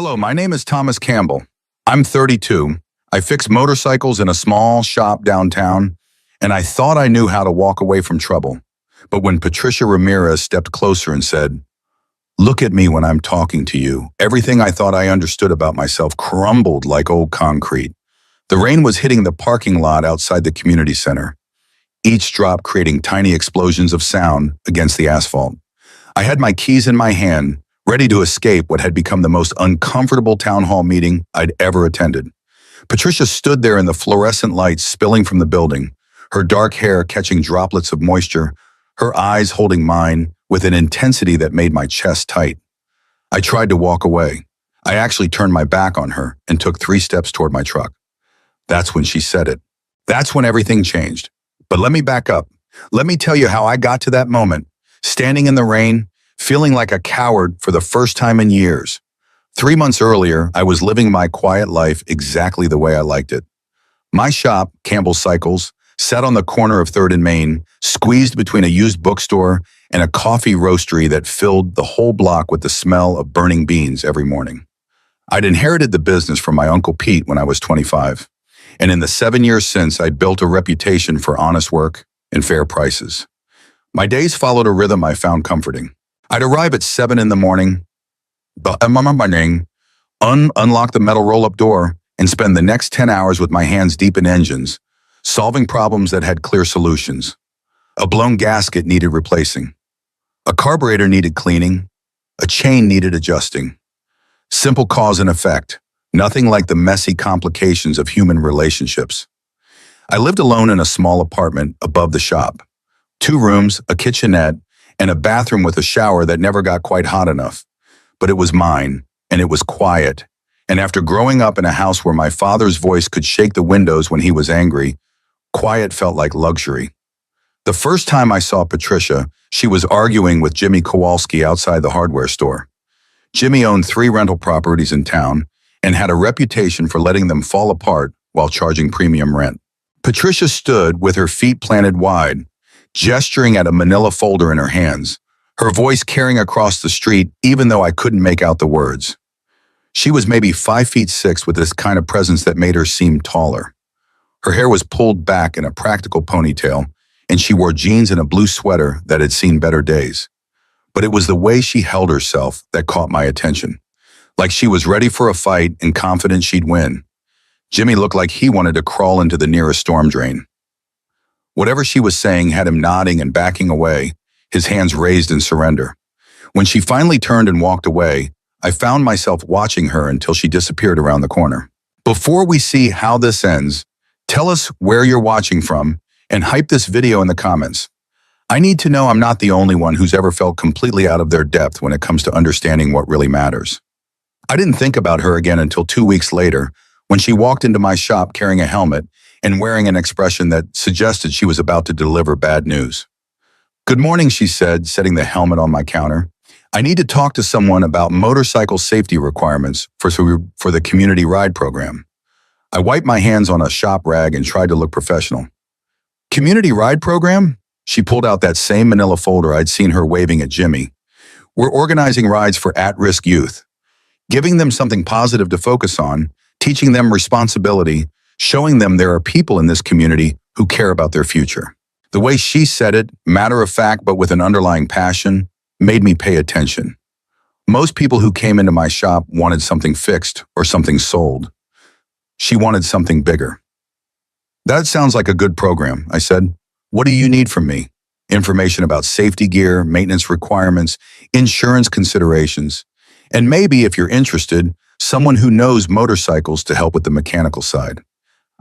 Hello, my name is Thomas Campbell. I'm 32. I fix motorcycles in a small shop downtown, and I thought I knew how to walk away from trouble. But when Patricia Ramirez stepped closer and said, "Look at me when I'm talking to you," everything I thought I understood about myself crumbled like old concrete. The rain was hitting the parking lot outside the community center, each drop creating tiny explosions of sound against the asphalt. I had my keys in my hand, ready to escape what had become the most uncomfortable town hall meeting I'd ever attended. Patricia stood there in the fluorescent lights spilling from the building, her dark hair catching droplets of moisture, her eyes holding mine with an intensity that made my chest tight. I tried to walk away. I actually turned my back on her and took 3 steps toward my truck. That's when she said it. That's when everything changed. But let me back up. Let me tell you how I got to that moment, standing in the rain, feeling like a coward for the first time in years. 3 months earlier, I was living my quiet life exactly the way I liked it. My shop, Campbell Cycles, sat on the corner of 3rd and Main, squeezed between a used bookstore and a coffee roastery that filled the whole block with the smell of burning beans every morning. I'd inherited the business from my Uncle Pete when I was 25, and in the 7 years since, I'd built a reputation for honest work and fair prices. My days followed a rhythm I found comforting. I'd arrive at 7 in the morning, unlock the metal roll-up door, and spend the next 10 hours with my hands deep in engines, solving problems that had clear solutions. A blown gasket needed replacing. A carburetor needed cleaning. A chain needed adjusting. Simple cause and effect, nothing like the messy complications of human relationships. I lived alone in a small apartment above the shop. 2 rooms, a kitchenette, and a bathroom with a shower that never got quite hot enough. But it was mine, and it was quiet. And after growing up in a house where my father's voice could shake the windows when he was angry, quiet felt like luxury. The first time I saw Patricia, she was arguing with Jimmy Kowalski outside the hardware store. Jimmy owned 3 rental properties in town and had a reputation for letting them fall apart while charging premium rent. Patricia stood with her feet planted wide, gesturing at a manila folder in her hands, her voice carrying across the street even though I couldn't make out the words. She was maybe 5'6" with this kind of presence that made her seem taller. Her hair was pulled back in a practical ponytail, and she wore jeans and a blue sweater that had seen better days. But it was the way she held herself that caught my attention, like she was ready for a fight and confident she'd win. Jimmy looked like he wanted to crawl into the nearest storm drain. Whatever she was saying had him nodding and backing away, his hands raised in surrender. When she finally turned and walked away, I found myself watching her until she disappeared around the corner. Before we see how this ends, tell us where you're watching from and hype this video in the comments. I need to know I'm not the only one who's ever felt completely out of their depth when it comes to understanding what really matters. I didn't think about her again until 2 weeks later when she walked into my shop carrying a helmet and wearing an expression that suggested she was about to deliver bad news. "Good morning," she said, setting the helmet on my counter. "I need to talk to someone about motorcycle safety requirements for the community ride program." I wiped my hands on a shop rag and tried to look professional. "Community ride program?" She pulled out that same manila folder I'd seen her waving at Jimmy. "We're organizing rides for at-risk youth, giving them something positive to focus on, teaching them responsibility, showing them there are people in this community who care about their future." The way she said it, matter of fact but with an underlying passion, made me pay attention. Most people who came into my shop wanted something fixed or something sold. She wanted something bigger. "That sounds like a good program," I said. "What do you need from me?" "Information about safety gear, maintenance requirements, insurance considerations, and maybe, if you're interested, someone who knows motorcycles to help with the mechanical side."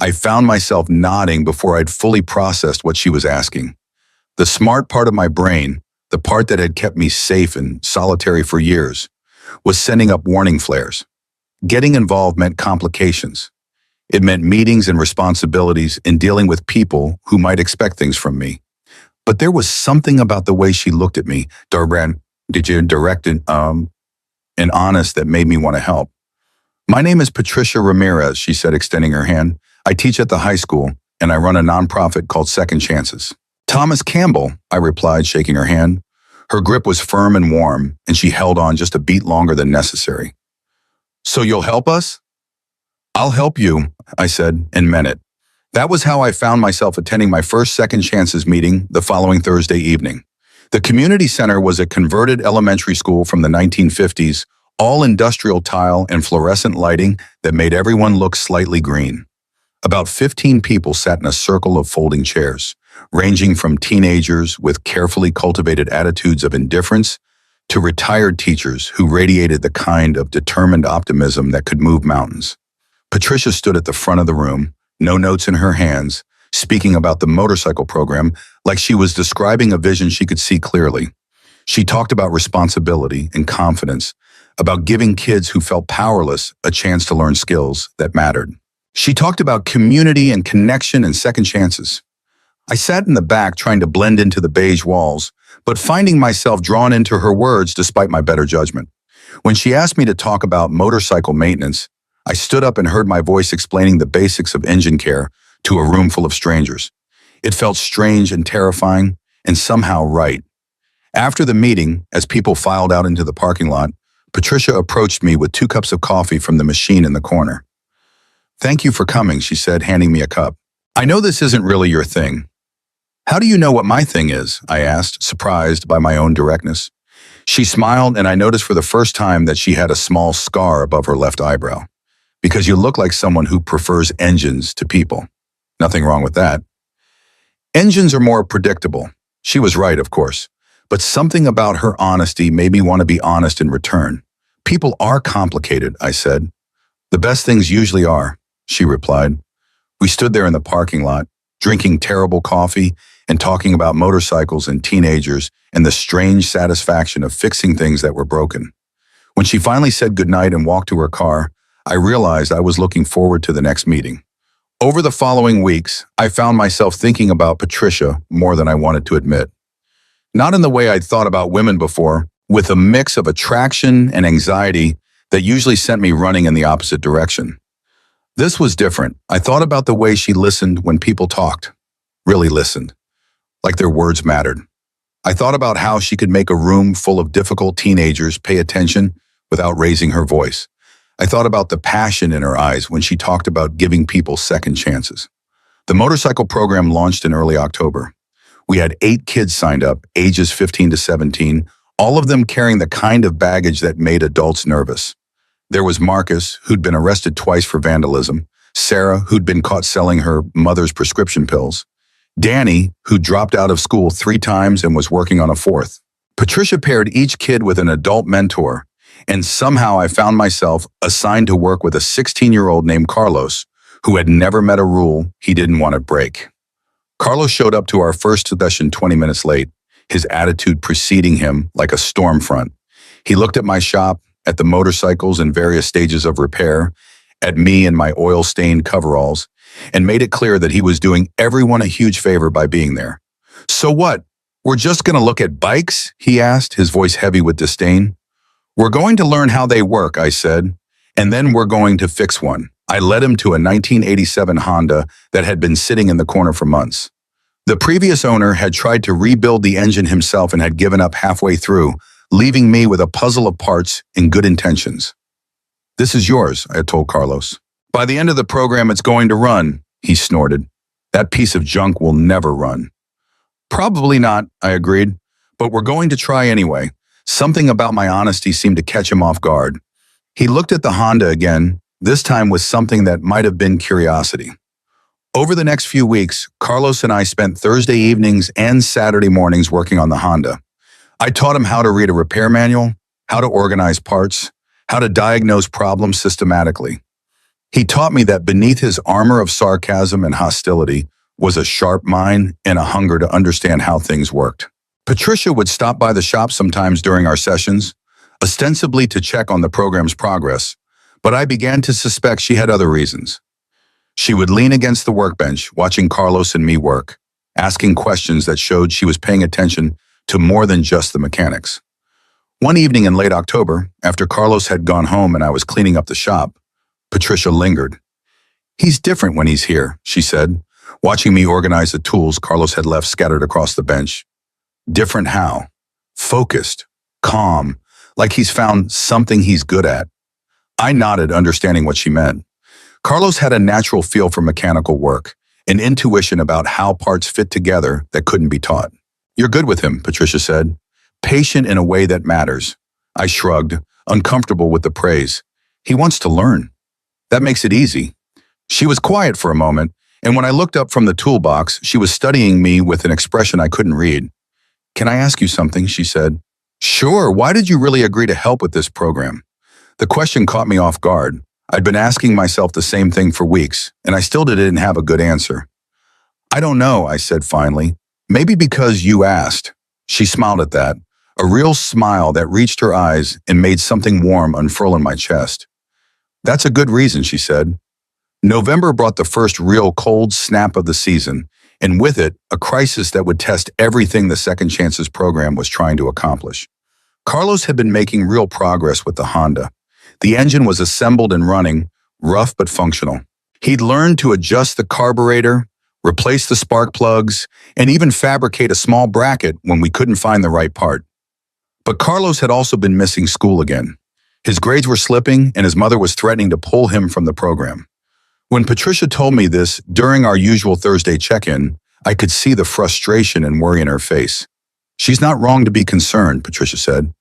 I found myself nodding before I'd fully processed what she was asking. The smart part of my brain, the part that had kept me safe and solitary for years, was sending up warning flares. Getting involved meant complications. It meant meetings and responsibilities in dealing with people who might expect things from me. But there was something about the way she looked at me, direct and honest, that made me want to help. "My name is Patricia Ramirez," she said, extending her hand. "I teach at the high school, and I run a nonprofit called Second Chances." "Thomas Campbell," I replied, shaking her hand. Her grip was firm and warm, and she held on just a beat longer than necessary. So you'll help us? I'll help you, I said, and meant it. That was how I found myself attending my first Second Chances meeting the following Thursday evening. The community center was a converted elementary school from the 1950s, all industrial tile and fluorescent lighting that made everyone look slightly green. About 15 people sat in a circle of folding chairs, ranging from teenagers with carefully cultivated attitudes of indifference to retired teachers who radiated the kind of determined optimism that could move mountains. Patricia stood at the front of the room, no notes in her hands, speaking about the motorcycle program like she was describing a vision she could see clearly. She talked about responsibility and confidence, about giving kids who felt powerless a chance to learn skills that mattered. She talked about community and connection and second chances. I sat in the back trying to blend into the beige walls, but finding myself drawn into her words despite my better judgment. When she asked me to talk about motorcycle maintenance, I stood up and heard my voice explaining the basics of engine care to a room full of strangers. It felt strange and terrifying, and somehow right. After the meeting, as people filed out into the parking lot, Patricia approached me with 2 cups of coffee from the machine in the corner. "Thank you for coming," she said, handing me a cup. "I know this isn't really your thing." "How do you know what my thing is?" I asked, surprised by my own directness. She smiled, and I noticed for the first time that she had a small scar above her left eyebrow. "Because you look like someone who prefers engines to people." Nothing wrong with that. Engines are more predictable. She was right, of course. But something about her honesty made me want to be honest in return. "People are complicated," I said. "The best things usually are," she replied. We stood there in the parking lot, drinking terrible coffee and talking about motorcycles and teenagers and the strange satisfaction of fixing things that were broken. When she finally said goodnight and walked to her car, I realized I was looking forward to the next meeting. Over the following weeks, I found myself thinking about Patricia more than I wanted to admit. Not in the way I'd thought about women before, with a mix of attraction and anxiety that usually sent me running in the opposite direction. This was different. I thought about the way she listened when people talked. Really listened. Like their words mattered. I thought about how she could make a room full of difficult teenagers pay attention without raising her voice. I thought about the passion in her eyes when she talked about giving people second chances. The motorcycle program launched in early October. We had 8 kids signed up, ages 15 to 17, all of them carrying the kind of baggage that made adults nervous. There was Marcus, who'd been arrested twice for vandalism, Sarah, who'd been caught selling her mother's prescription pills, Danny, who dropped out of school 3 times and was working on a 4th. Patricia paired each kid with an adult mentor, and somehow I found myself assigned to work with a 16-year-old named Carlos, who had never met a rule he didn't want to break. Carlos showed up to our first session 20 minutes late, his attitude preceding him like a storm front. He looked at my shop, at the motorcycles in various stages of repair, at me and my oil-stained coveralls, and made it clear that he was doing everyone a huge favor by being there. "So what? We're just going to look at bikes?" he asked, his voice heavy with disdain. "We're going to learn how they work," I said, "and then we're going to fix one." I led him to a 1987 Honda that had been sitting in the corner for months. The previous owner had tried to rebuild the engine himself and had given up halfway through, leaving me with a puzzle of parts and good intentions. "This is yours," I had told Carlos. "By the end of the program, it's going to run," he snorted. "That piece of junk will never run." "Probably not," I agreed, "but we're going to try anyway." Something about my honesty seemed to catch him off guard. He looked at the Honda again, this time with something that might have been curiosity. Over the next few weeks, Carlos and I spent Thursday evenings and Saturday mornings working on the Honda. I taught him how to read a repair manual, how to organize parts, how to diagnose problems systematically. He taught me that beneath his armor of sarcasm and hostility was a sharp mind and a hunger to understand how things worked. Patricia would stop by the shop sometimes during our sessions, ostensibly to check on the program's progress, but I began to suspect she had other reasons. She would lean against the workbench, watching Carlos and me work, asking questions that showed she was paying attention to more than just the mechanics. One evening in late October, after Carlos had gone home and I was cleaning up the shop, Patricia lingered. "He's different when he's here," she said, watching me organize the tools Carlos had left scattered across the bench. "Different how?" "Focused, calm, like he's found something he's good at." I nodded, understanding what she meant. Carlos had a natural feel for mechanical work, an intuition about how parts fit together that couldn't be taught. You're good with him, Patricia said. Patient in a way that matters. I shrugged, uncomfortable with the praise. He wants to learn. That makes it easy. She was quiet for a moment, and when I looked up from the toolbox, she was studying me with an expression I couldn't read. Can I ask you something? She said. Sure, why did you really agree to help with this program? The question caught me off guard. I'd been asking myself the same thing for weeks, and I still didn't have a good answer. I don't know, I said finally. Maybe because you asked. She smiled at that, a real smile that reached her eyes and made something warm unfurl in my chest. That's a good reason, she said. November brought the first real cold snap of the season, and with it, a crisis that would test everything the Second Chances program was trying to accomplish. Carlos had been making real progress with the Honda. The engine was assembled and running, rough but functional. He'd learned to adjust the carburetor, replace the spark plugs, and even fabricate a small bracket when we couldn't find the right part. But Carlos had also been missing school again. His grades were slipping, and his mother was threatening to pull him from the program. When Patricia told me this during our usual Thursday check-in, I could see the frustration and worry in her face. She's not wrong to be concerned, Patricia said.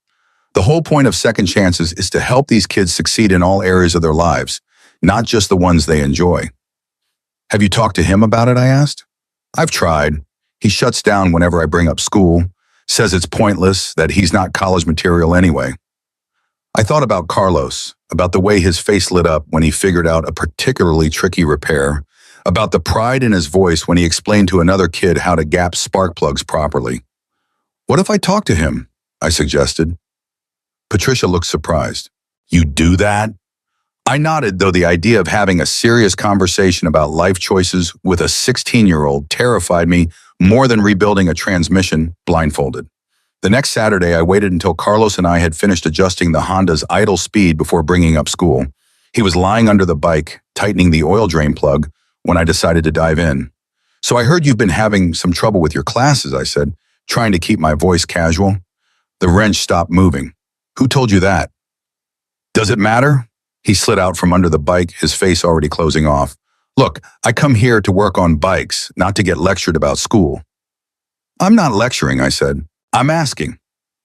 The whole point of Second Chances is to help these kids succeed in all areas of their lives, not just the ones they enjoy. Have you talked to him about it, I asked. I've tried. He shuts down whenever I bring up school, says it's pointless, that he's not college material anyway. I thought about Carlos, about the way his face lit up when he figured out a particularly tricky repair, about the pride in his voice when he explained to another kid how to gap spark plugs properly. What if I talk to him? I suggested. Patricia looked surprised. You do that? I nodded, though the idea of having a serious conversation about life choices with a 16-year-old terrified me more than rebuilding a transmission blindfolded. The next Saturday, I waited until Carlos and I had finished adjusting the Honda's idle speed before bringing up school. He was lying under the bike, tightening the oil drain plug, when I decided to dive in. So I heard you've been having some trouble with your classes, I said, trying to keep my voice casual. The wrench stopped moving. Who told you that? Does it matter? He slid out from under the bike, his face already closing off. Look, I come here to work on bikes, not to get lectured about school. I'm not lecturing, I said. I'm asking.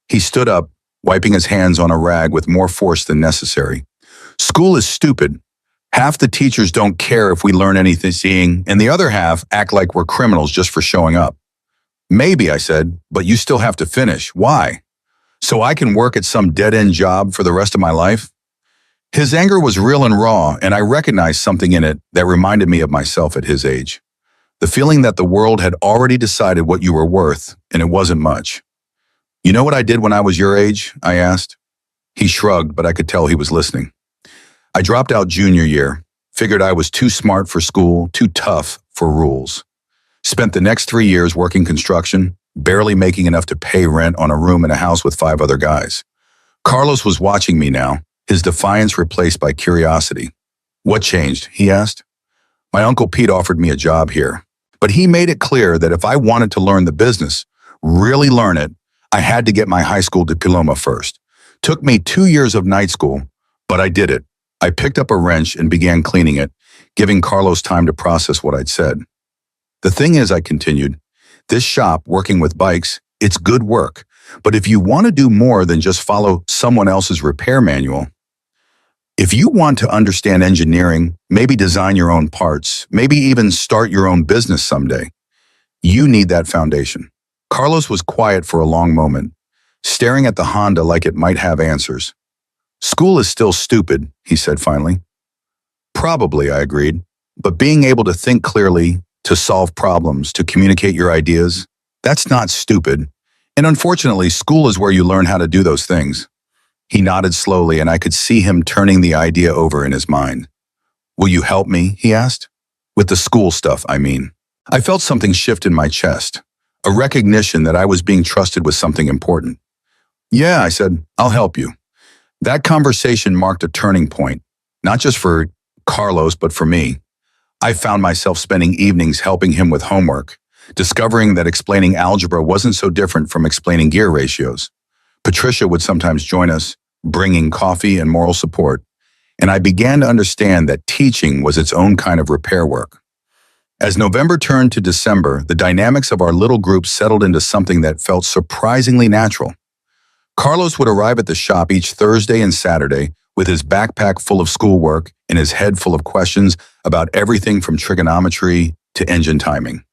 He stood up, wiping his hands on a rag with more force than necessary. School is stupid. Half the teachers don't care if we learn anything, and the other half act like we're criminals just for showing up. Maybe, I said, but you still have to finish. Why? So I can work at some dead-end job for the rest of my life? His anger was real and raw, and I recognized something in it that reminded me of myself at his age. The feeling that the world had already decided what you were worth, and it wasn't much. You know what I did when I was your age? I asked. He shrugged, but I could tell he was listening. I dropped out junior year, figured I was too smart for school, too tough for rules. Spent the next 3 years working construction, barely making enough to pay rent on a room in a house with 5 other guys. Carlos was watching me now, his defiance replaced by curiosity. What changed? He asked. My Uncle Pete offered me a job here, but he made it clear that if I wanted to learn the business, really learn it, I had to get my high school diploma first. Took me 2 years of night school, but I did it. I picked up a wrench and began cleaning it, giving Carlos time to process what I'd said. The thing is, I continued, this shop, working with bikes, it's good work. But if you want to do more than just follow someone else's repair manual, if you want to understand engineering, maybe design your own parts, maybe even start your own business someday, you need that foundation. Carlos was quiet for a long moment, staring at the Honda like it might have answers. School is still stupid, he said finally. Probably, I agreed, but being able to think clearly, to solve problems, to communicate your ideas, that's not stupid. And unfortunately, school is where you learn how to do those things. He nodded slowly, and I could see him turning the idea over in his mind. Will you help me? He asked. With the school stuff, I mean. I felt something shift in my chest, a recognition that I was being trusted with something important. Yeah, I said, I'll help you. That conversation marked a turning point, not just for Carlos, but for me. I found myself spending evenings helping him with homework, discovering that explaining algebra wasn't so different from explaining gear ratios. Patricia would sometimes join us, bringing coffee and moral support, and I began to understand that teaching was its own kind of repair work. As November turned to December, the dynamics of our little group settled into something that felt surprisingly natural. Carlos would arrive at the shop each Thursday and Saturday with his backpack full of schoolwork and his head full of questions about everything from trigonometry to engine timing.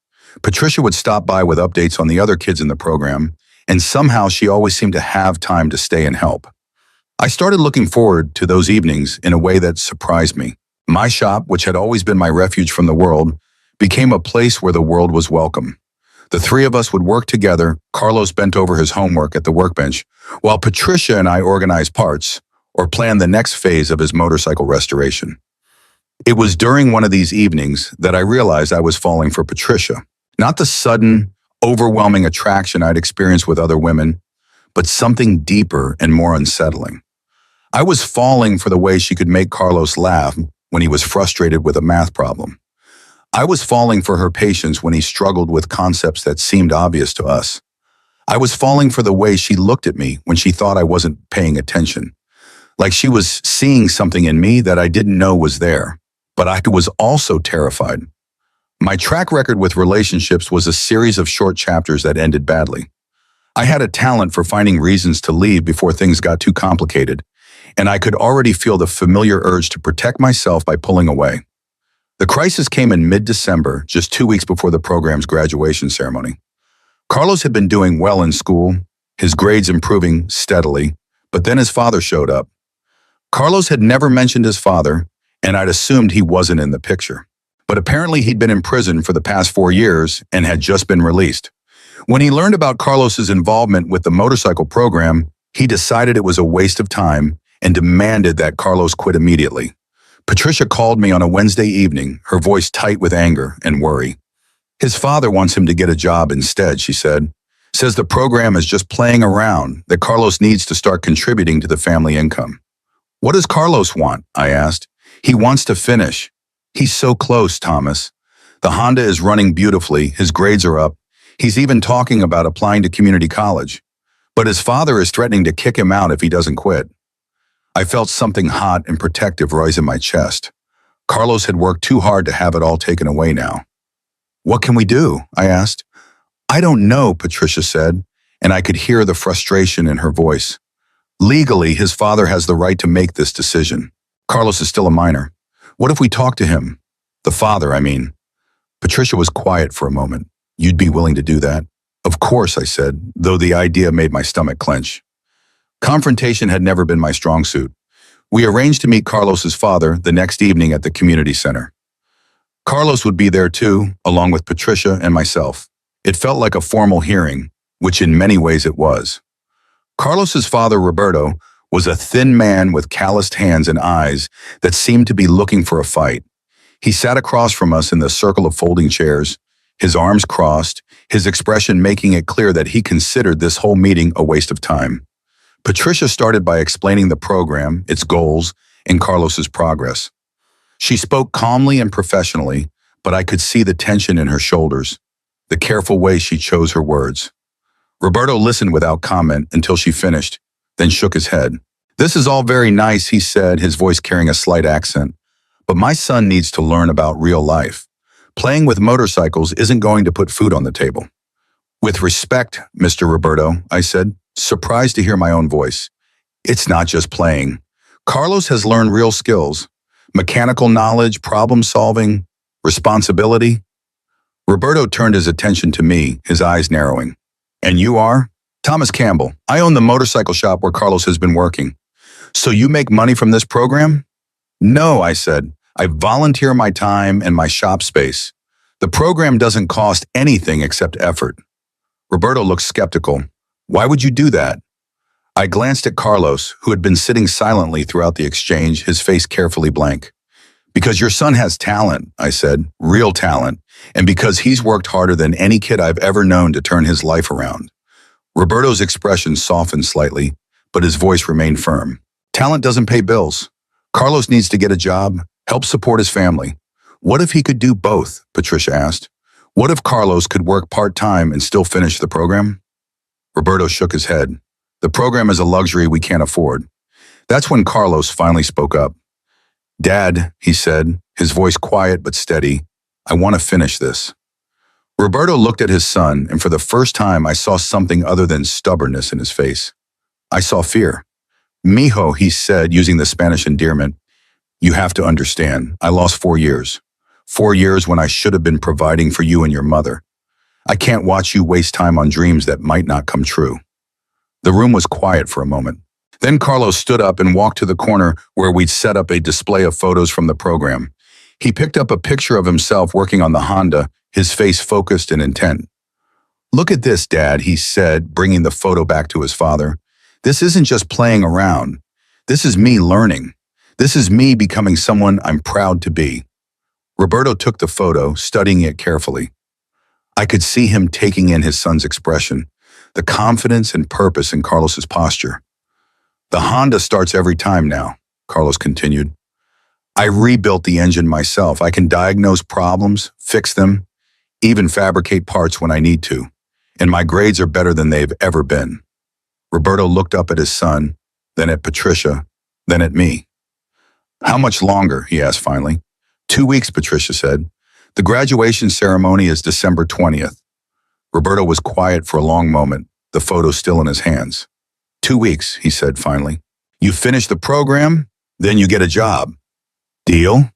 Patricia would stop by with updates on the other kids in the program, and somehow she always seemed to have time to stay and help. I started looking forward to those evenings in a way that surprised me. My shop, which had always been my refuge from the world, became a place where the world was welcome. The three of us would work together. Carlos bent over his homework at the workbench, while Patricia and I organized parts or planned the next phase of his motorcycle restoration. It was during one of these evenings that I realized I was falling for Patricia. Not the sudden, overwhelming attraction I'd experienced with other women, but something deeper and more unsettling. I was falling for the way she could make Carlos laugh when he was frustrated with a math problem. I was falling for her patience when he struggled with concepts that seemed obvious to us. I was falling for the way she looked at me when she thought I wasn't paying attention, like she was seeing something in me that I didn't know was there. But I was also terrified. My track record with relationships was a series of short chapters that ended badly. I had a talent for finding reasons to leave before things got too complicated, and I could already feel the familiar urge to protect myself by pulling away. The crisis came in mid-December, just 2 weeks before the program's graduation ceremony. Carlos had been doing well in school, his grades improving steadily, but then his father showed up. Carlos had never mentioned his father, and I'd assumed he wasn't in the picture. But apparently he'd been in prison for the past 4 years and had just been released. When he learned about Carlos's involvement with the motorcycle program, he decided it was a waste of time and demanded that Carlos quit immediately. Patricia called me on a Wednesday evening, her voice tight with anger and worry. His father wants him to get a job instead, she said. Says the program is just playing around, that Carlos needs to start contributing to the family income. What does Carlos want? I asked. He wants to finish. He's so close, Thomas. The Honda is running beautifully, his grades are up. He's even talking about applying to community college. But his father is threatening to kick him out if he doesn't quit. I felt something hot and protective rise in my chest. Carlos had worked too hard to have it all taken away now. What can we do? I asked. I don't know, Patricia said, and I could hear the frustration in her voice. Legally, his father has the right to make this decision. Carlos is still a minor. What if we talk to him? The father, I mean. Patricia was quiet for a moment. You'd be willing to do that? Of course, I said, though the idea made my stomach clench. Confrontation had never been my strong suit. We arranged to meet Carlos's father the next evening at the community center. Carlos would be there too, along with Patricia and myself. It felt like a formal hearing, which in many ways it was. Carlos's father, Roberto, was a thin man with calloused hands and eyes that seemed to be looking for a fight. He sat across from us in the circle of folding chairs, his arms crossed, his expression making it clear that he considered this whole meeting a waste of time. Patricia started by explaining the program, its goals, and Carlos's progress. She spoke calmly and professionally, but I could see the tension in her shoulders, the careful way she chose her words. Roberto listened without comment until she finished, then shook his head. This is all very nice, he said, his voice carrying a slight accent, but my son needs to learn about real life. Playing with motorcycles isn't going to put food on the table. With respect, Mr. Roberto, I said, surprised to hear my own voice. It's not just playing. Carlos has learned real skills, mechanical knowledge, problem solving, responsibility. Roberto turned his attention to me, his eyes narrowing. And you are? Thomas Campbell. I own the motorcycle shop where Carlos has been working. So you make money from this program? No, I said. I volunteer my time and my shop space. The program doesn't cost anything except effort. Roberto looked skeptical. Why would you do that? I glanced at Carlos, who had been sitting silently throughout the exchange, his face carefully blank. Because your son has talent, I said, real talent, and because he's worked harder than any kid I've ever known to turn his life around. Roberto's expression softened slightly, but his voice remained firm. Talent doesn't pay bills. Carlos needs to get a job, help support his family. What if he could do both? Patricia asked. What if Carlos could work part-time and still finish the program? Roberto shook his head. The program is a luxury we can't afford. That's when Carlos finally spoke up. "Dad," he said, his voice quiet but steady, "I want to finish this." Roberto looked at his son, and for the first time I saw something other than stubbornness in his face. I saw fear. "Mijo," he said, using the Spanish endearment, "you have to understand, I lost 4 years. 4 years when I should have been providing for you and your mother. I can't watch you waste time on dreams that might not come true." The room was quiet for a moment. Then Carlos stood up and walked to the corner where we'd set up a display of photos from the program. He picked up a picture of himself working on the Honda, his face focused and intent. "Look at this, Dad," he said, bringing the photo back to his father. "This isn't just playing around. This is me learning. This is me becoming someone I'm proud to be." Roberto took the photo, studying it carefully. I could see him taking in his son's expression, the confidence and purpose in Carlos's posture. "The Honda starts every time now," Carlos continued. "I rebuilt the engine myself. I can diagnose problems, fix them, even fabricate parts when I need to, and my grades are better than they've ever been." Roberto looked up at his son, then at Patricia, then at me. "How much longer?" he asked finally. 2 weeks, Patricia said. "The graduation ceremony is December 20th. Roberto was quiet for a long moment, the photo still in his hands. 2 weeks, he said finally. "You finish the program, then you get a job. Deal?"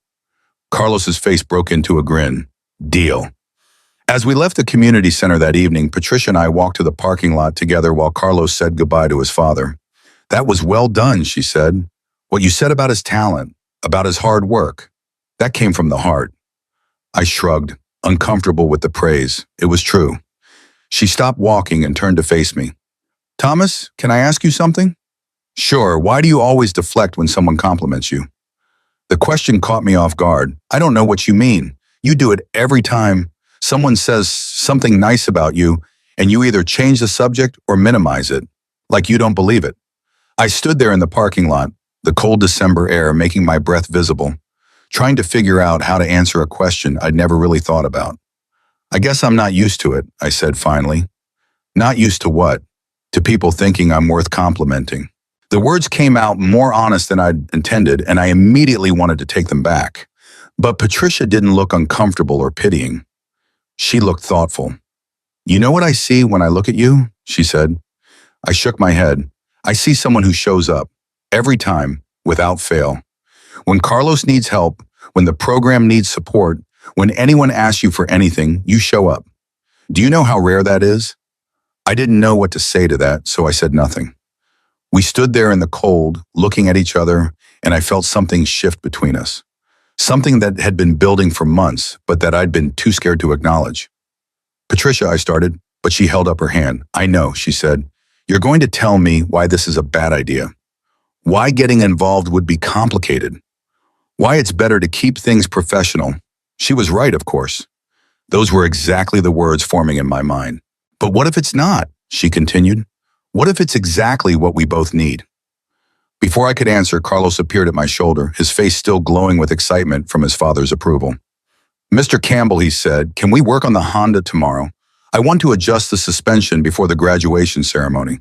Carlos's face broke into a grin. "Deal." As we left the community center that evening, Patricia and I walked to the parking lot together while Carlos said goodbye to his father. "That was well done," she said. "What you said about his talent, about his hard work, that came from the heart." I shrugged, uncomfortable with the praise. It was true. She stopped walking and turned to face me. "Thomas, can I ask you something?" "Sure, why do you always deflect when someone compliments you?" The question caught me off guard. "I don't know what you mean. You do it every time someone says something nice about you, and you either change the subject or minimize it, like you don't believe it." I stood there in the parking lot, the cold December air making my breath visible, trying to figure out how to answer a question I'd never really thought about. "I guess I'm not used to it," I said finally. "Not used to what?" "To people thinking I'm worth complimenting." The words came out more honest than I'd intended, and I immediately wanted to take them back. But Patricia didn't look uncomfortable or pitying. She looked thoughtful. "You know what I see when I look at you?" she said. I shook my head. "I see someone who shows up, every time, without fail. When Carlos needs help, when the program needs support, when anyone asks you for anything, you show up. Do you know how rare that is?" I didn't know what to say to that, so I said nothing. We stood there in the cold, looking at each other, and I felt something shift between us. Something that had been building for months, but that I'd been too scared to acknowledge. "Patricia," I started, but she held up her hand. "I know," she said. "You're going to tell me why this is a bad idea. Why getting involved would be complicated. Why it's better to keep things professional." She was right, of course. Those were exactly the words forming in my mind. "But what if it's not?" she continued. "What if it's exactly what we both need?" Before I could answer, Carlos appeared at my shoulder, his face still glowing with excitement from his father's approval. "Mr. Campbell," he said, "can we work on the Honda tomorrow? I want to adjust the suspension before the graduation ceremony."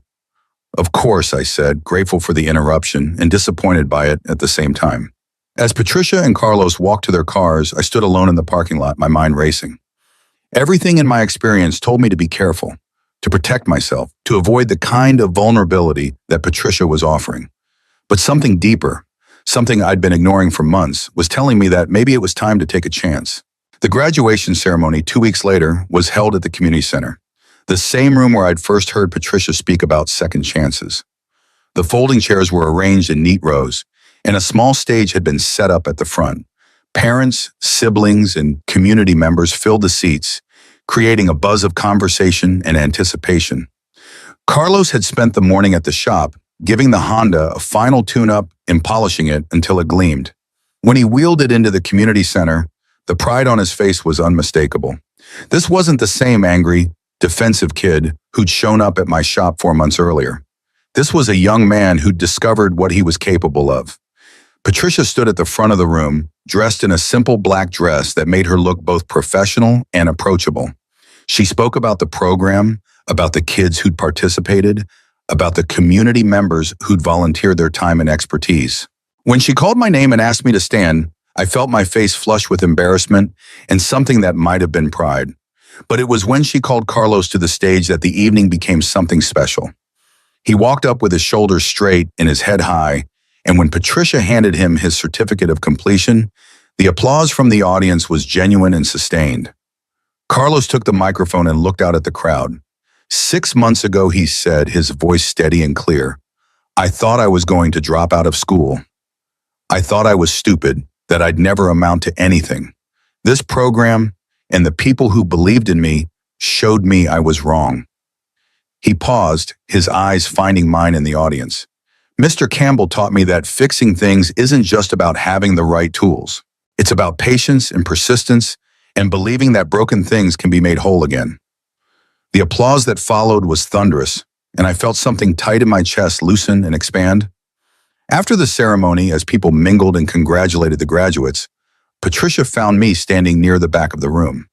"Of course," I said, grateful for the interruption and disappointed by it at the same time. As Patricia and Carlos walked to their cars, I stood alone in the parking lot, my mind racing. Everything in my experience told me to be careful, to protect myself, to avoid the kind of vulnerability that Patricia was offering. But something deeper, something I'd been ignoring for months, was telling me that maybe it was time to take a chance. The graduation ceremony 2 weeks later was held at the community center, the same room where I'd first heard Patricia speak about second chances. The folding chairs were arranged in neat rows, and a small stage had been set up at the front. Parents, siblings, and community members filled the seats, creating a buzz of conversation and anticipation. Carlos had spent the morning at the shop, giving the Honda a final tune-up and polishing it until it gleamed. When he wheeled it into the community center, the pride on his face was unmistakable. This wasn't the same angry, defensive kid who'd shown up at my shop 4 months earlier. This was a young man who'd discovered what he was capable of. Patricia stood at the front of the room, dressed in a simple black dress that made her look both professional and approachable. She spoke about the program, about the kids who'd participated, about the community members who'd volunteered their time and expertise. When she called my name and asked me to stand, I felt my face flush with embarrassment and something that might have been pride. But it was when she called Carlos to the stage that the evening became something special. He walked up with his shoulders straight and his head high, and when Patricia handed him his certificate of completion, the applause from the audience was genuine and sustained. Carlos took the microphone and looked out at the crowd. 6 months ago, he said, his voice steady and clear, "I thought I was going to drop out of school. I thought I was stupid, that I'd never amount to anything. This program and the people who believed in me showed me I was wrong." He paused, his eyes finding mine in the audience. "Mr. Campbell taught me that fixing things isn't just about having the right tools. It's about patience and persistence and believing that broken things can be made whole again." The applause that followed was thunderous, and I felt something tight in my chest loosen and expand. After the ceremony, as people mingled and congratulated the graduates, Patricia found me standing near the back of the room.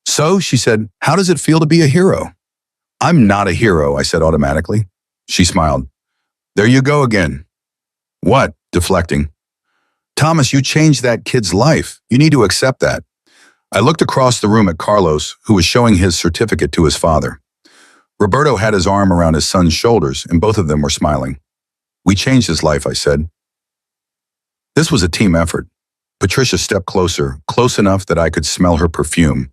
"So," she said, "how does it feel to be a hero?" "I'm not a hero," I said automatically. She smiled. "There you go again." "What?" Deflecting. "Thomas, you changed that kid's life. You need to accept that." I looked across the room at Carlos, who was showing his certificate to his father. Roberto had his arm around his son's shoulders, and both of them were smiling. "We changed his life," I said. This was a team effort. Patricia stepped closer, close enough that I could smell her perfume,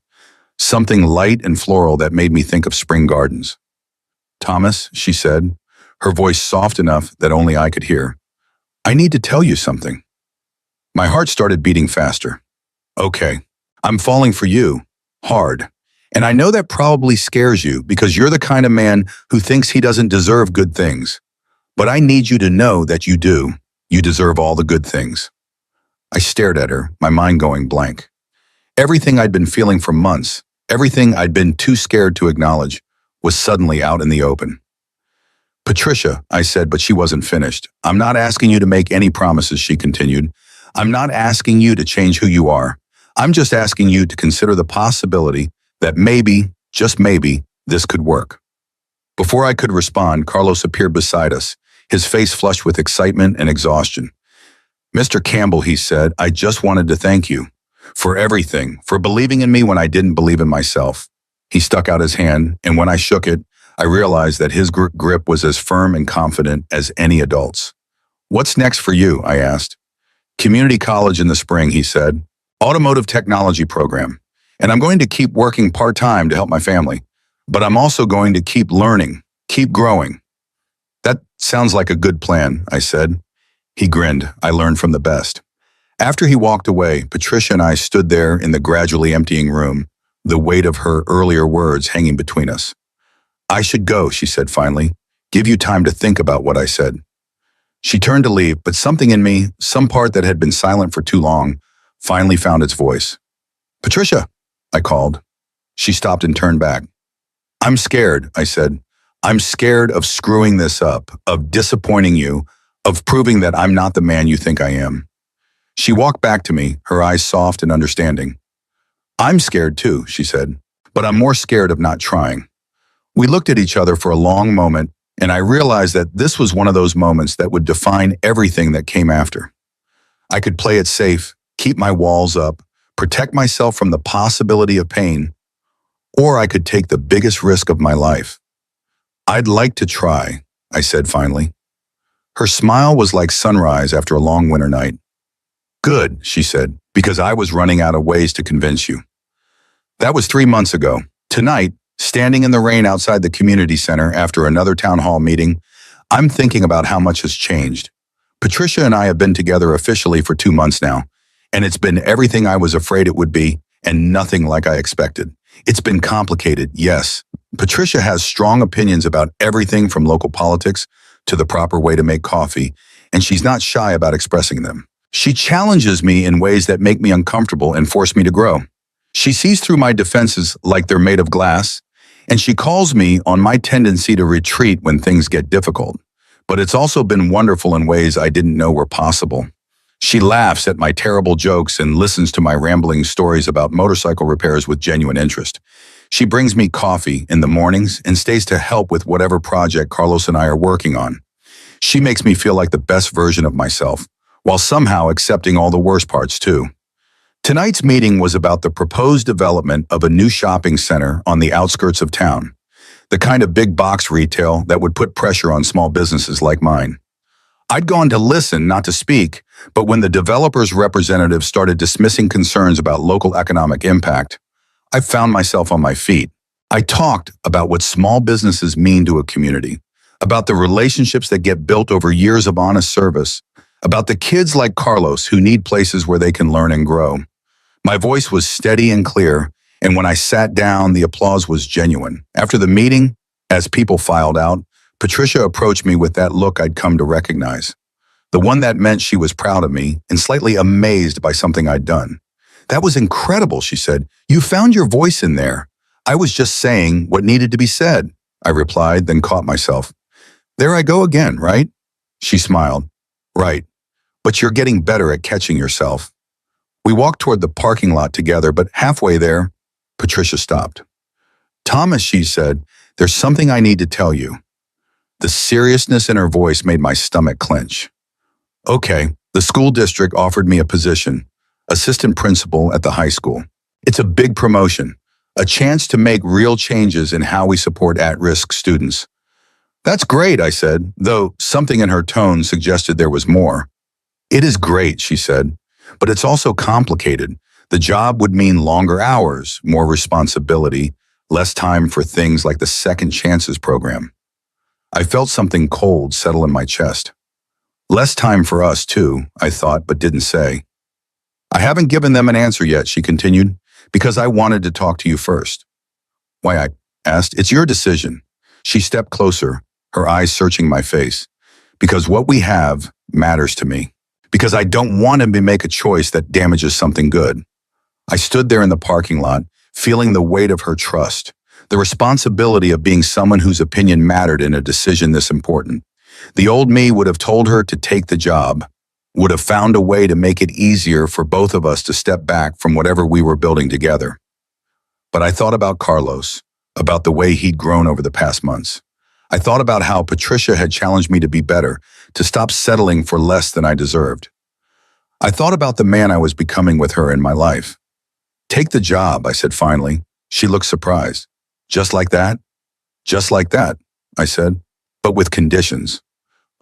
something light and floral that made me think of spring gardens. "Thomas," she said, her voice soft enough that only I could hear, "I need to tell you something." My heart started beating faster. "Okay, I'm falling for you, hard. And I know that probably scares you because you're the kind of man who thinks he doesn't deserve good things. But I need you to know that you do. You deserve all the good things." I stared at her, my mind going blank. Everything I'd been feeling for months, everything I'd been too scared to acknowledge, was suddenly out in the open. "Patricia," I said, but she wasn't finished. "I'm not asking you to make any promises," she continued. "I'm not asking you to change who you are. I'm just asking you to consider the possibility that maybe, just maybe, this could work." Before I could respond, Carlos appeared beside us, his face flushed with excitement and exhaustion. "Mr. Campbell," he said, "I just wanted to thank you for everything, for believing in me when I didn't believe in myself." He stuck out his hand, and when I shook it, I realized that his grip was as firm and confident as any adult's. "What's next for you?" I asked. "Community college in the spring," he said. "Automotive technology program. And I'm going to keep working part-time to help my family. But I'm also going to keep learning, keep growing." "That sounds like a good plan," I said. He grinned. I learned from the best. After he walked away, Patricia and I stood there in the gradually emptying room, the weight of her earlier words hanging between us. "I should go," she said finally. "Give you time to think about what I said." She turned to leave, but something in me, some part that had been silent for too long, finally found its voice. "Patricia," I called. She stopped and turned back. "I'm scared," I said. "I'm scared of screwing this up, of disappointing you, of proving that I'm not the man you think I am." She walked back to me, her eyes soft and understanding. "I'm scared too," she said, "but I'm more scared of not trying." We looked at each other for a long moment, and I realized that this was one of those moments that would define everything that came after. I could play it safe, keep my walls up, protect myself from the possibility of pain, or I could take the biggest risk of my life. "I'd like to try," I said finally. Her smile was like sunrise after a long winter night. "Good," she said, "because I was running out of ways to convince you." That was 3 months ago. Tonight, standing in the rain outside the community center after another town hall meeting, I'm thinking about how much has changed. Patricia and I have been together officially for 2 months now, and it's been everything I was afraid it would be, and nothing like I expected. It's been complicated, yes. Patricia has strong opinions about everything from local politics to the proper way to make coffee, and she's not shy about expressing them. She challenges me in ways that make me uncomfortable and force me to grow. She sees through my defenses like they're made of glass, and she calls me on my tendency to retreat when things get difficult. But it's also been wonderful in ways I didn't know were possible. She laughs at my terrible jokes and listens to my rambling stories about motorcycle repairs with genuine interest. She brings me coffee in the mornings and stays to help with whatever project Carlos and I are working on. She makes me feel like the best version of myself, while somehow accepting all the worst parts too. Tonight's meeting was about the proposed development of a new shopping center on the outskirts of town, the kind of big box retail that would put pressure on small businesses like mine. I'd gone to listen, not to speak, but when the developer's representative started dismissing concerns about local economic impact, I found myself on my feet. I talked about what small businesses mean to a community, about the relationships that get built over years of honest service, about the kids like Carlos who need places where they can learn and grow. My voice was steady and clear, and when I sat down, the applause was genuine. After the meeting, as people filed out, Patricia approached me with that look I'd come to recognize. The one that meant she was proud of me and slightly amazed by something I'd done. "That was incredible," she said. "You found your voice in there." "I was just saying what needed to be said," I replied, then caught myself. "There I go again, right?" She smiled. "Right, but you're getting better at catching yourself." We walked toward the parking lot together, but halfway there, Patricia stopped. "Thomas," she said, "there's something I need to tell you." The seriousness in her voice made my stomach clench. "Okay, the school district offered me a position, assistant principal at the high school. It's a big promotion, a chance to make real changes in how we support at-risk students." "That's great," I said, though something in her tone suggested there was more. "It is great," she said, "but it's also complicated. The job would mean longer hours, more responsibility, less time for things like the Second Chances program." I felt something cold settle in my chest. Less time for us, too, I thought, but didn't say. "I haven't given them an answer yet," she continued, "because I wanted to talk to you first." "Why?" I asked. "It's your decision." She stepped closer, her eyes searching my face. "Because what we have matters to me. Because I don't want to make a choice that damages something good." I stood there in the parking lot, feeling the weight of her trust, the responsibility of being someone whose opinion mattered in a decision this important. The old me would have told her to take the job, would have found a way to make it easier for both of us to step back from whatever we were building together. But I thought about Carlos, about the way he'd grown over the past months. I thought about how Patricia had challenged me to be better, to stop settling for less than I deserved. I thought about the man I was becoming with her in my life. "Take the job," I said finally. She looked surprised. "Just like that?" "Just like that," I said, "but with conditions."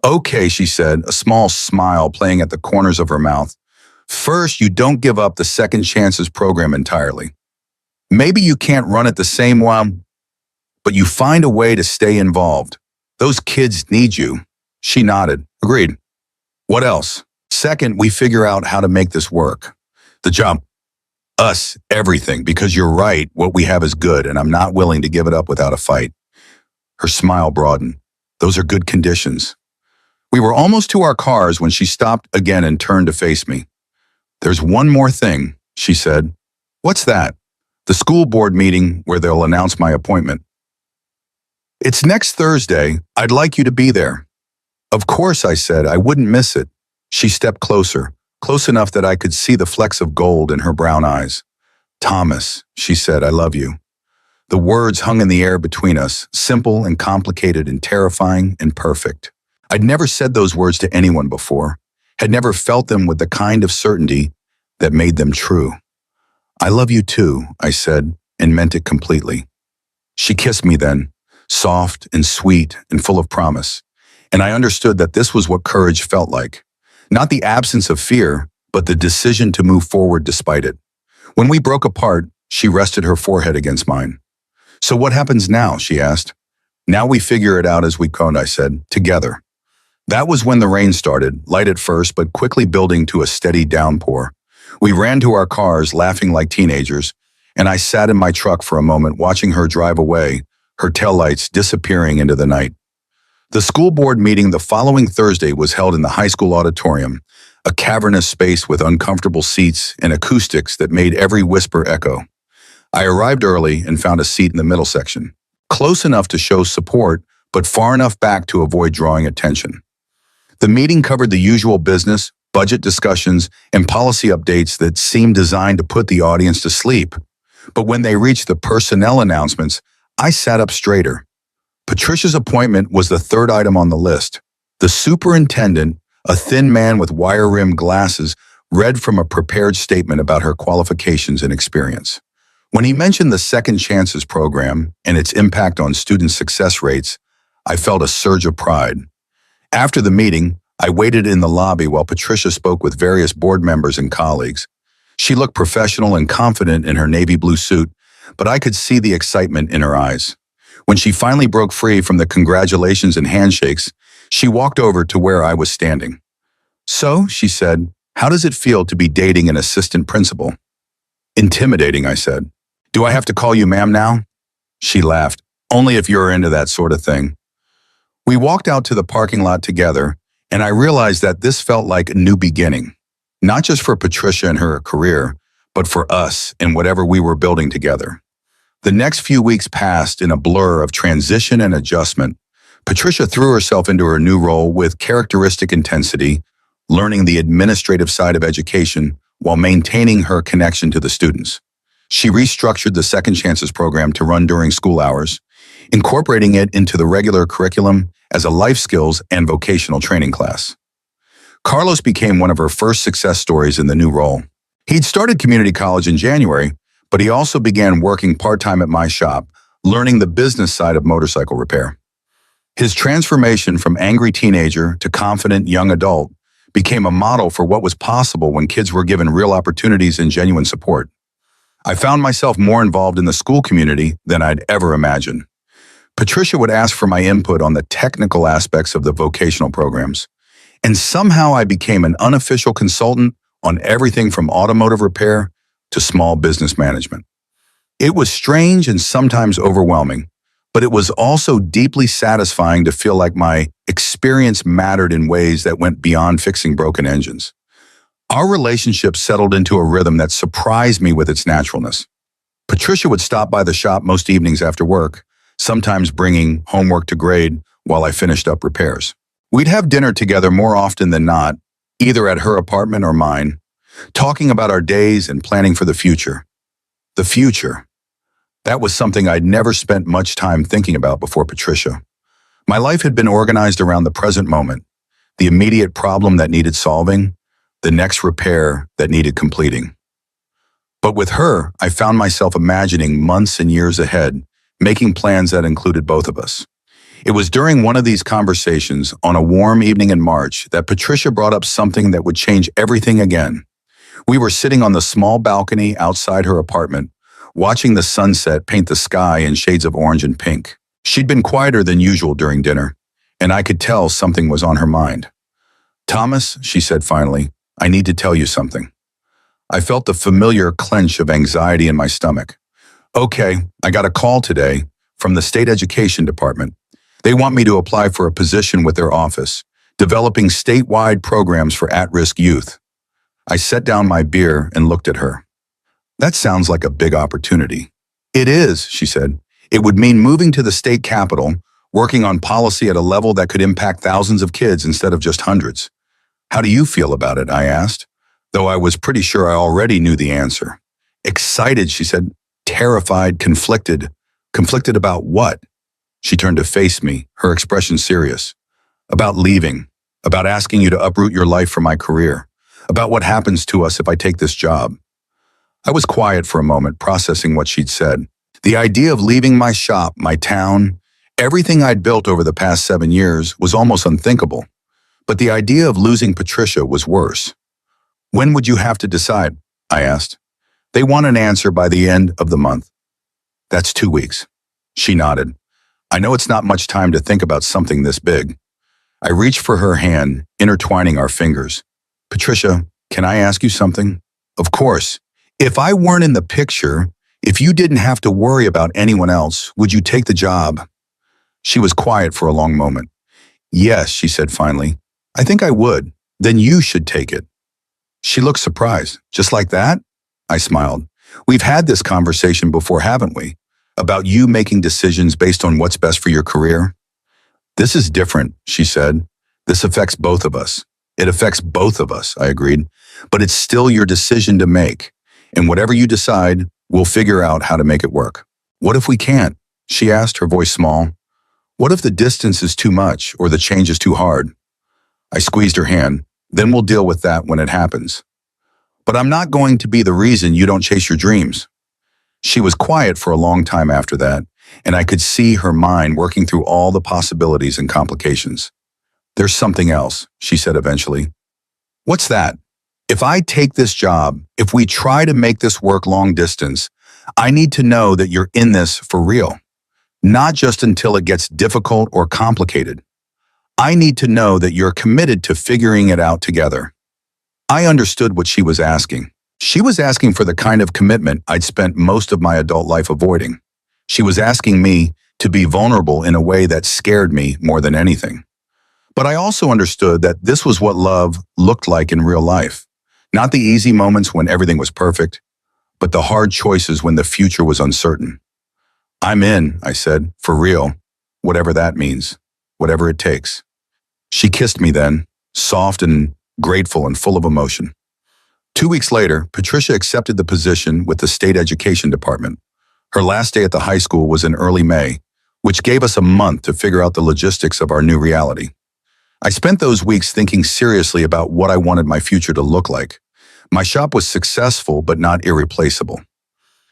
"Okay," she said, a small smile playing at the corners of her mouth. "First, you don't give up the Second Chances program entirely. Maybe you can't run it the same way, but you find a way to stay involved. Those kids need you." She nodded. "Agreed." "What else?" "Second, we figure out how to make this work. The job, us, everything, because you're right, what we have is good, and I'm not willing to give it up without a fight." Her smile broadened. "Those are good conditions." We were almost to our cars when she stopped again and turned to face me. "There's one more thing," she said. "What's that?" "The school board meeting where they'll announce my appointment. It's next Thursday. I'd like you to be there." "Of course," I said. "I wouldn't miss it." She stepped closer, close enough that I could see the flecks of gold in her brown eyes. "Thomas," she said, "I love you." The words hung in the air between us, simple and complicated and terrifying and perfect. I'd never said those words to anyone before, had never felt them with the kind of certainty that made them true. "I love you too," I said, and meant it completely. She kissed me then, soft and sweet and full of promise, and I understood that this was what courage felt like. Not the absence of fear, but the decision to move forward despite it. When we broke apart, she rested her forehead against mine. "So what happens now?" she asked. "Now we figure it out as we go," I said, "together." That was when the rain started, light at first, but quickly building to a steady downpour. We ran to our cars, laughing like teenagers, and I sat in my truck for a moment watching her drive away, her taillights disappearing into the night. The school board meeting the following Thursday was held in the high school auditorium, a cavernous space with uncomfortable seats and acoustics that made every whisper echo. I arrived early and found a seat in the middle section, close enough to show support, but far enough back to avoid drawing attention. The meeting covered the usual business, budget discussions, and policy updates that seemed designed to put the audience to sleep. But when they reached the personnel announcements, I sat up straighter. Patricia's appointment was the third item on the list. The superintendent, A thin man with wire-rimmed glasses read from a prepared statement about her qualifications and experience. When he mentioned the Second Chances program and its impact on student success rates, I felt a surge of pride. After the meeting, I waited in the lobby while Patricia spoke with various board members and colleagues. She looked professional and confident in her navy blue suit, but I could see the excitement in her eyes. When she finally broke free from the congratulations and handshakes, she walked over to where I was standing. "So," she said, "how does it feel to be dating an assistant principal?" "Intimidating," I said. "Do I have to call you ma'am now?" She laughed. "Only if you're into that sort of thing." We walked out to the parking lot together, and I realized that this felt like a new beginning, not just for Patricia and her career, but for us and whatever we were building together. The next few weeks passed in a blur of transition and adjustment. Patricia threw herself into her new role with characteristic intensity, learning the administrative side of education while maintaining her connection to the students. She restructured the Second Chances program to run during school hours, incorporating it into the regular curriculum as a life skills and vocational training class. Carlos became one of her first success stories in the new role. He'd started community college in January, but he also began working part-time at my shop, learning the business side of motorcycle repair. His transformation from angry teenager to confident young adult became a model for what was possible when kids were given real opportunities and genuine support. I found myself more involved in the school community than I'd ever imagined. Patricia would ask for my input on the technical aspects of the vocational programs, and somehow I became an unofficial consultant on everything from automotive repair to small business management. It was strange and sometimes overwhelming, but it was also deeply satisfying to feel like my experience mattered in ways that went beyond fixing broken engines. Our relationship settled into a rhythm that surprised me with its naturalness. Patricia would stop by the shop most evenings after work, sometimes bringing homework to grade while I finished up repairs. We'd have dinner together more often than not, either at her apartment or mine, talking about our days and planning for the future. The future. That was something I'd never spent much time thinking about before Patricia. My life had been organized around the present moment, the immediate problem that needed solving, the next repair that needed completing. But with her, I found myself imagining months and years ahead, making plans that included both of us. It was during one of these conversations on a warm evening in March that Patricia brought up something that would change everything again. We were sitting on the small balcony outside her apartment, watching the sunset paint the sky in shades of orange and pink. She'd been quieter than usual during dinner, and I could tell something was on her mind. "Thomas," she said finally, "I need to tell you something." I felt the familiar clench of anxiety in my stomach. "Okay, I got a call today from the state education department. They want me to apply for a position with their office, developing statewide programs for at-risk youth." I set down my beer and looked at her. "That sounds like a big opportunity." "It is," she said. "It would mean moving to the state capital, working on policy at a level that could impact thousands of kids instead of just hundreds." "How do you feel about it?" I asked, though I was pretty sure I already knew the answer. "Excited," she said. "Terrified, conflicted." "Conflicted about what?" She turned to face me, her expression serious. "About leaving, about asking you to uproot your life for my career, about what happens to us if I take this job." I was quiet for a moment, processing what she'd said. The idea of leaving my shop, my town, everything I'd built over the past 7 years was almost unthinkable. But the idea of losing Patricia was worse. "When would you have to decide?" I asked. "They want an answer by the end of the month." "That's 2 weeks." She nodded. "I know it's not much time to think about something this big." I reached for her hand, intertwining our fingers. "Patricia, can I ask you something?" "Of course. If I weren't in the picture, if you didn't have to worry about anyone else, would you take the job?" She was quiet for a long moment. "Yes," she said finally. "I think I would. Then you should take it." She looked surprised. "Just like that?" I smiled. "We've had this conversation before, haven't we? About you making decisions based on what's best for your career?" "This is different," she said. "This affects both of us." "It affects both of us," I agreed. "But it's still your decision to make. And whatever you decide, we'll figure out how to make it work." "What if we can't?" she asked, her voice small. "What if the distance is too much or the change is too hard?" I squeezed her hand. Then we'll deal with that when it happens. But I'm not going to be the reason you don't chase your dreams. She was quiet for a long time after that, and I could see her mind working through all the possibilities and complications. There's something else, she said eventually. What's that? If I take this job, if we try to make this work long distance, I need to know that you're in this for real, not just until it gets difficult or complicated. I need to know that you're committed to figuring it out together. I understood what she was asking. She was asking for the kind of commitment I'd spent most of my adult life avoiding. She was asking me to be vulnerable in a way that scared me more than anything. But I also understood that this was what love looked like in real life. Not the easy moments when everything was perfect, but the hard choices when the future was uncertain. I'm in, I said, for real, whatever that means, whatever it takes. She kissed me then, soft and grateful and full of emotion. 2 weeks later, Patricia accepted the position with the state education department. Her last day at the high school was in early May, which gave us a month to figure out the logistics of our new reality. I spent those weeks thinking seriously about what I wanted my future to look like. My shop was successful but not irreplaceable.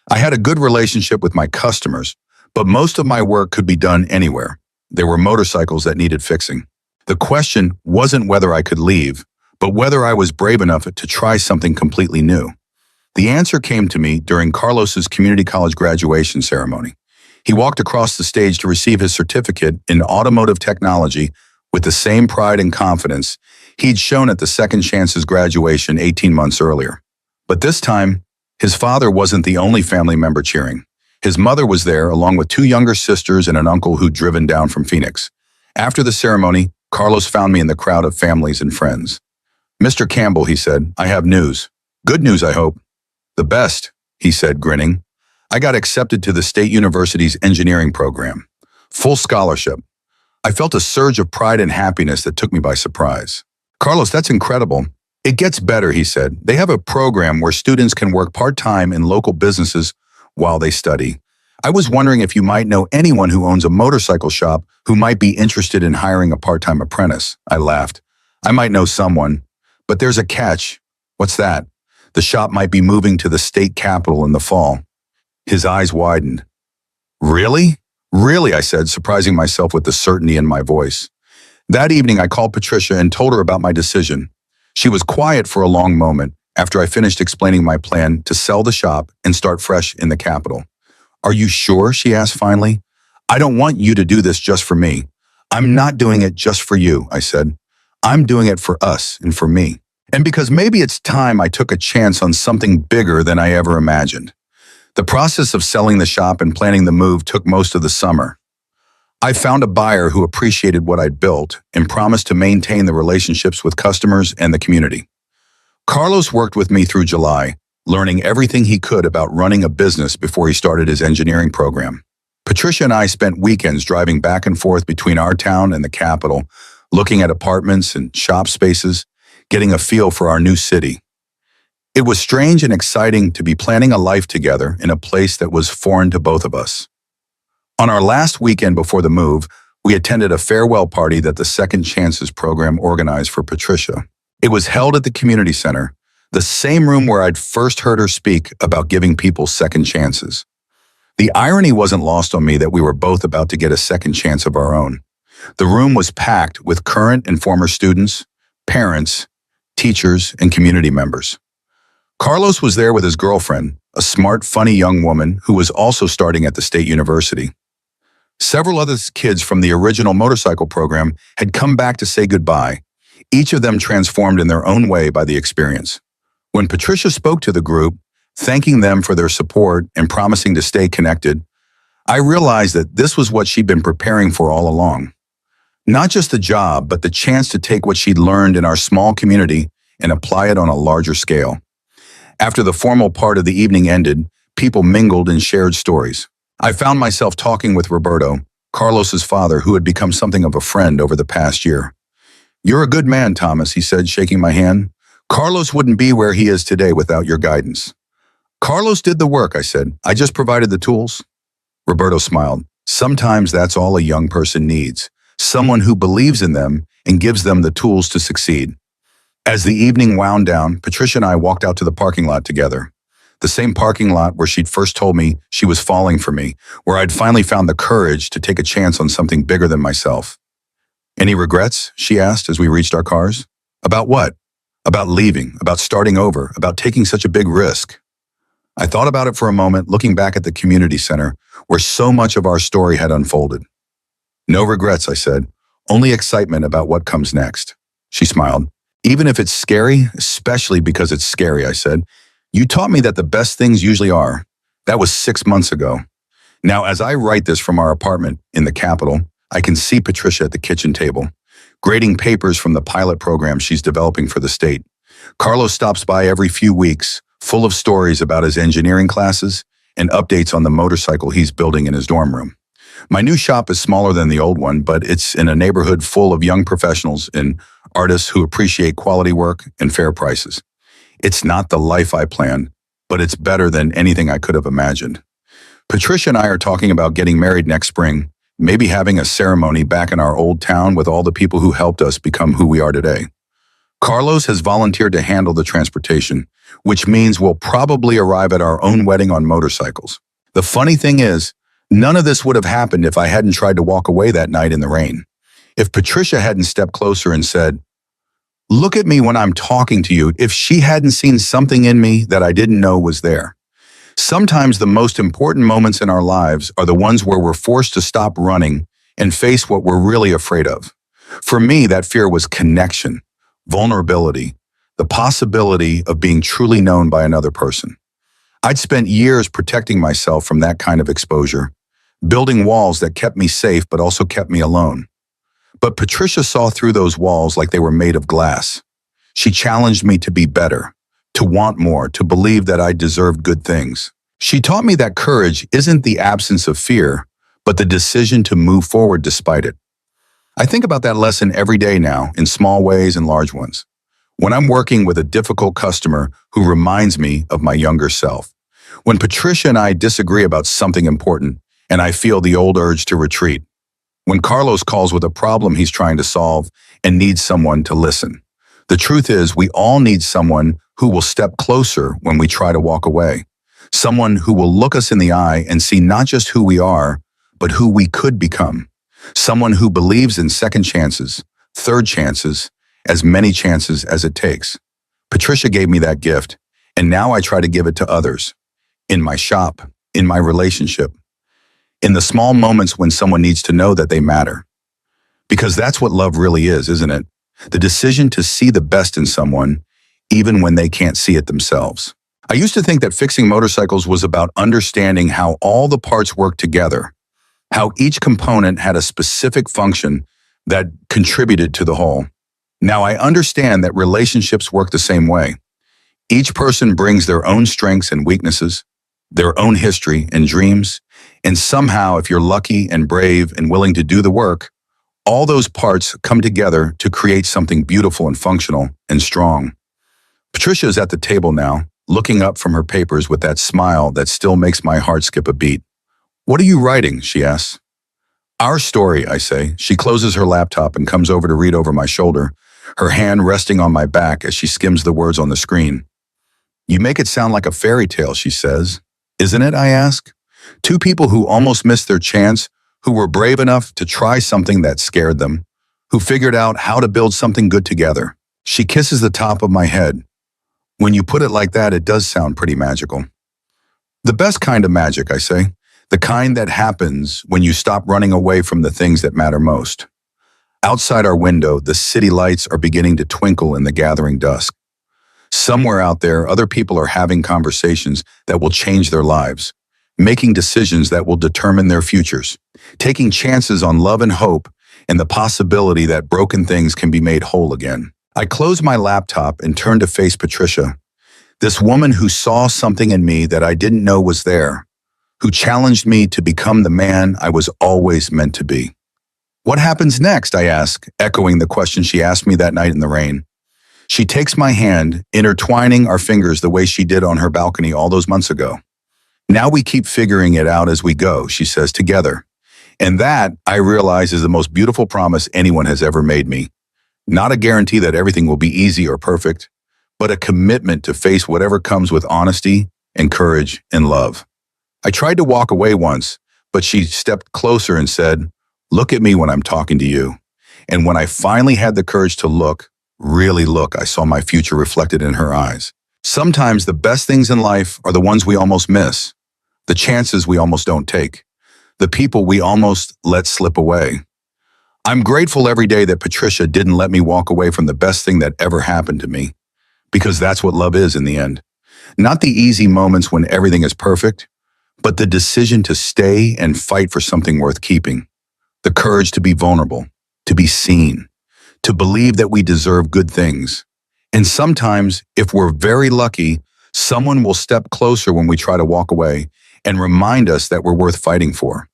I had a good relationship with my customers, but most of my work could be done anywhere. There were motorcycles that needed fixing. The question wasn't whether I could leave, but whether I was brave enough to try something completely new. The answer came to me during Carlos's community college graduation ceremony. He walked across the stage to receive his certificate in automotive technology with the same pride and confidence he'd shown at the Second Chances graduation 18 months earlier. But this time, his father wasn't the only family member cheering. His mother was there, along with 2 younger sisters and an uncle who'd driven down from Phoenix. After the ceremony, Carlos found me in the crowd of families and friends. "Mr. Campbell," he said, "I have news. Good news, I hope." "The best," he said, grinning. "I got accepted to the State University's engineering program. Full scholarship." I felt a surge of pride and happiness that took me by surprise. "Carlos, that's incredible." "It gets better," he said. "They have a program where students can work part-time in local businesses while they study. I was wondering if you might know anyone who owns a motorcycle shop who might be interested in hiring a part-time apprentice." I laughed. "I might know someone, but there's a catch." "What's that?" "The shop might be moving to the state capital in the fall." His eyes widened. "Really?" "Really," I said, surprising myself with the certainty in my voice. That evening, I called Patricia and told her about my decision. She was quiet for a long moment after I finished explaining my plan to sell the shop and start fresh in the capital. "Are you sure?" she asked finally. "I don't want you to do this just for me." "I'm not doing it just for you," I said. "I'm doing it for us and for me. And because maybe it's time I took a chance on something bigger than I ever imagined." The process of selling the shop and planning the move took most of the summer. I found a buyer who appreciated what I'd built and promised to maintain the relationships with customers and the community. Carlos worked with me through July, learning everything he could about running a business before he started his engineering program. Patricia and I spent weekends driving back and forth between our town and the capital, looking at apartments and shop spaces, getting a feel for our new city. It was strange and exciting to be planning a life together in a place that was foreign to both of us. On our last weekend before the move, we attended a farewell party that the Second Chances program organized for Patricia. It was held at the community center, the same room where I'd first heard her speak about giving people second chances. The irony wasn't lost on me that we were both about to get a second chance of our own. The room was packed with current and former students, parents, teachers, and community members. Carlos was there with his girlfriend, a smart, funny young woman who was also starting at the State University. Several other kids from the original motorcycle program had come back to say goodbye, each of them transformed in their own way by the experience. When Patricia spoke to the group, thanking them for their support and promising to stay connected, I realized that this was what she'd been preparing for all along. Not just the job, but the chance to take what she'd learned in our small community and apply it on a larger scale. After the formal part of the evening ended, people mingled and shared stories. I found myself talking with Roberto, Carlos's father, who had become something of a friend over the past year. "You're a good man, Thomas," he said, shaking my hand. "Carlos wouldn't be where he is today without your guidance." "Carlos did the work," I said. "I just provided the tools." Roberto smiled. "Sometimes that's all a young person needs. someone who believes in them and gives them the tools to succeed. As the evening wound down, Patricia and I walked out to the parking lot together. The same parking lot where she'd first told me she was falling for me, where I'd finally found the courage to take a chance on something bigger than myself. "Any regrets?" she asked as we reached our cars. "About what?" "About leaving, about starting over, about taking such a big risk." I thought about it for a moment, looking back at the community center, where so much of our story had unfolded. "No regrets," I said. "Only excitement about what comes next." She smiled. "Even if it's scary, especially because it's scary," I said. "You taught me that the best things usually are." That was 6 months ago. Now, as I write this from our apartment in the capital, I can see Patricia at the kitchen table, grading papers from the pilot program she's developing for the state. Carlos stops by every few weeks, full of stories about his engineering classes and updates on the motorcycle he's building in his dorm room. My new shop is smaller than the old one, but it's in a neighborhood full of young professionals and artists who appreciate quality work and fair prices. It's not the life I planned, but it's better than anything I could have imagined. Patricia and I are talking about getting married next spring, maybe having a ceremony back in our old town with all the people who helped us become who we are today. Carlos has volunteered to handle the transportation, which means we'll probably arrive at our own wedding on motorcycles. The funny thing is, none of this would have happened if I hadn't tried to walk away that night in the rain. If Patricia hadn't stepped closer and said, "Look at me when I'm talking to you," if she hadn't seen something in me that I didn't know was there. Sometimes the most important moments in our lives are the ones where we're forced to stop running and face what we're really afraid of. For me, that fear was connection, vulnerability, the possibility of being truly known by another person. I'd spent years protecting myself from that kind of exposure, building walls that kept me safe but also kept me alone. But Patricia saw through those walls like they were made of glass. She challenged me to be better, to want more, to believe that I deserved good things. She taught me that courage isn't the absence of fear, but the decision to move forward despite it. I think about that lesson every day now, in small ways and large ones. When I'm working with a difficult customer who reminds me of my younger self. When Patricia and I disagree about something important and I feel the old urge to retreat. When Carlos calls with a problem he's trying to solve and needs someone to listen. The truth is, we all need someone who will step closer when we try to walk away. Someone who will look us in the eye and see not just who we are, but who we could become. Someone who believes in second chances, third chances, as many chances as it takes. Patricia gave me that gift, and now I try to give it to others. In my shop, in my relationship, in the small moments when someone needs to know that they matter. Because that's what love really is, isn't it? The decision to see the best in someone, even when they can't see it themselves. I used to think that fixing motorcycles was about understanding how all the parts work together, how each component had a specific function that contributed to the whole. Now I understand that relationships work the same way. Each person brings their own strengths and weaknesses, their own history and dreams, and somehow, if you're lucky and brave and willing to do the work, all those parts come together to create something beautiful and functional and strong. Patricia is at the table now, looking up from her papers with that smile that still makes my heart skip a beat. "What are you writing?" she asks. "Our story," I say. She closes her laptop and comes over to read over my shoulder, her hand resting on my back as she skims the words on the screen. "You make it sound like a fairy tale," she says. "Isn't it?" I ask. Two people who almost missed their chance, who were brave enough to try something that scared them, who figured out how to build something good together. She kisses the top of my head. "When you put it like that, it does sound pretty magical." "The best kind of magic," I say. "The kind that happens when you stop running away from the things that matter most." Outside our window, the city lights are beginning to twinkle in the gathering dusk. Somewhere out there, other people are having conversations that will change their lives, making decisions that will determine their futures, taking chances on love and hope and the possibility that broken things can be made whole again. I close my laptop and turn to face Patricia, this woman who saw something in me that I didn't know was there, who challenged me to become the man I was always meant to be. "What happens next?" I ask, echoing the question she asked me that night in the rain. She takes my hand, intertwining our fingers the way she did on her balcony all those months ago. "Now we keep figuring it out as we go," she says, "together. And that, I realize, is the most beautiful promise anyone has ever made me. Not a guarantee that everything will be easy or perfect, but a commitment to face whatever comes with honesty and courage and love. I tried to walk away once, but she stepped closer and said, "Look at me when I'm talking to you." And when I finally had the courage to look, really look, I saw my future reflected in her eyes. Sometimes the best things in life are the ones we almost miss, the chances we almost don't take, the people we almost let slip away. I'm grateful every day that Patricia didn't let me walk away from the best thing that ever happened to me, because that's what love is in the end. Not the easy moments when everything is perfect, but the decision to stay and fight for something worth keeping. The courage to be vulnerable, to be seen, to believe that we deserve good things. And sometimes, if we're very lucky, someone will step closer when we try to walk away and remind us that we're worth fighting for.